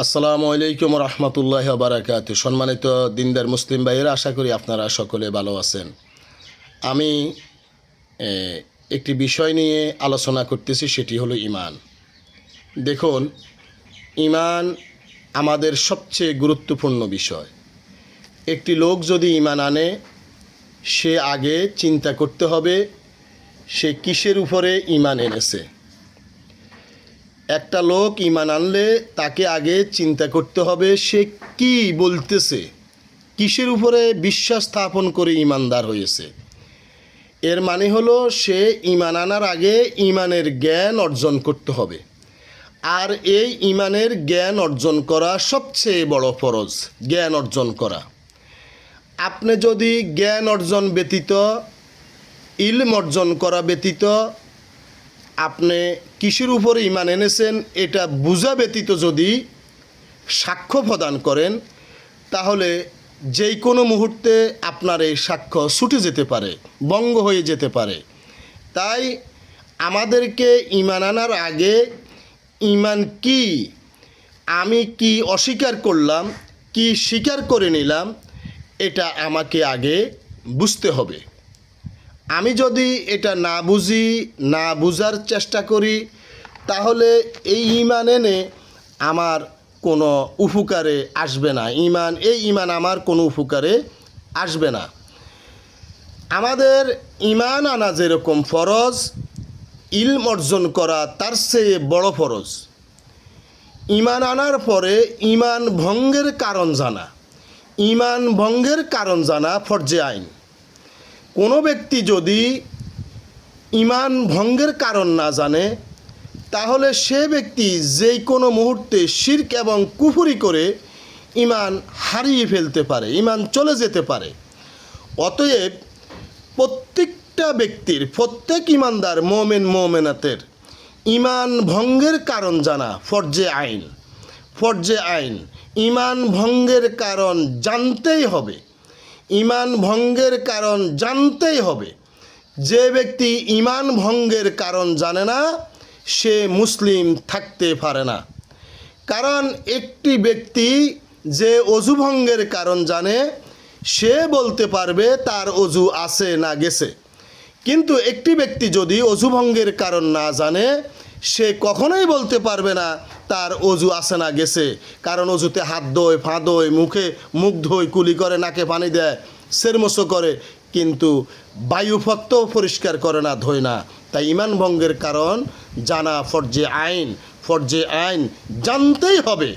আসসালামু আলাইকুম রহমতুল্লাহি ওয়া বারাকাতুহু। সম্মানিত দিনদার মুসলিম ভাইয়েরা, আশা করি আপনারা সকলে ভালো আছেন। আমি একটি বিষয় নিয়ে আলোচনা করতেছি, সেটি হলো ঈমান। দেখুন, ঈমান আমাদের সবচেয়ে গুরুত্বপূর্ণ বিষয়। একটি লোক যদি ঈমান আনে, সে আগে চিন্তা করতে হবে সে কিসের উপরে ঈমান এনেছে। একটা লোক ঈমান আনলে তাকে আগে চিন্তা করতে হবে সে কি বলতেছে, কিসের উপরে বিশ্বাস স্থাপন করে ঈমানদার হয়েছে। এর মানে হলো সে ঈমান আনার আগে ঈমানের জ্ঞান অর্জন করতে হবে। আর এই ঈমানের জ্ঞান অর্জন করা সবচেয়ে বড় ফরজ, জ্ঞান অর্জন করা। আপনি যদি জ্ঞান অর্জন ব্যতীত, ইলম অর্জন করা ব্যতীত আপনি কিসের উপরে ঈমান এনেছেন এটা বুঝা ব্যতীত যদি সাক্ষ্য প্রদান করেন, তাহলে যেই কোনো মুহূর্তে আপনার এই সাক্ষ্য ছুটে যেতে পারে, ভঙ্গ হয়ে যেতে পারে। তাই আমাদেরকে ঈমান আনার আগে ঈমান কি, আমি কি অস্বীকার করলাম, কি স্বীকার করে নিলাম, এটা আমাকে আগে বুঝতে হবে। আমি যদি এটা না বুঝি, না বুঝার চেষ্টা করি, তাহলে এই ঈমান এনে আমার কোনো উপকারে আসবে না। এই ঈমান আমার কোনো উপকারে আসবে না। আমাদের ঈমান আনা যেরকম ফরজ, ইলম অর্জন করা তার চেয়ে বড় ফরজ। ঈমান আনার পরে ঈমান ভঙ্গের কারণ জানা, ঈমান ভঙ্গের কারণ জানা ফরজে আইন। কোনো ব্যক্তি যদি ঈমান ভঙ্গের কারণ না জানে, তাহলে সে ব্যক্তি যেই কোনো মুহূর্তে শিরক এবং কুফরি করে ঈমান হারিয়ে ফেলতে পারে, ঈমান চলে যেতে পারে। অতএব প্রত্যেকটা ব্যক্তির, প্রত্যেক ঈমানদার মোমেন মোমেনাতের ঈমান ভঙ্গের কারণ জানা ফরজে আইন। ফরজে আইন, ঈমান ভঙ্গের কারণ জানতেই হবে, ঈমান ভঙ্গের কারণ জানতেই হবে। যে ব্যক্তি ঈমান ভঙ্গের কারণ জানে না, সে মুসলিম থাকতে পারে না। কারণ একটি ব্যক্তি যে অজু ভঙ্গের কারণ জানে, সে বলতে পারবে তার অজু আছে না গেছে। কিন্তু একটি ব্যক্তি যদি অজু ভঙ্গের কারণ না জানে, সে কখনোই বলতে পারবে না তার অজু আছে না গেছে। কারণ অজুতে হাত ধোয়, পা ধোয়, মুখ ধোয়, কুলি করে, নাকে পানি দেয়, সেরমোসো করে, কিন্তু বায়ুপথ পরিষ্কার করে না, ধোয় না। তাই ঈমান ভঙ্গের কারণ জানা ফরজে আইন। ফরজে আইন জানতেই হবে।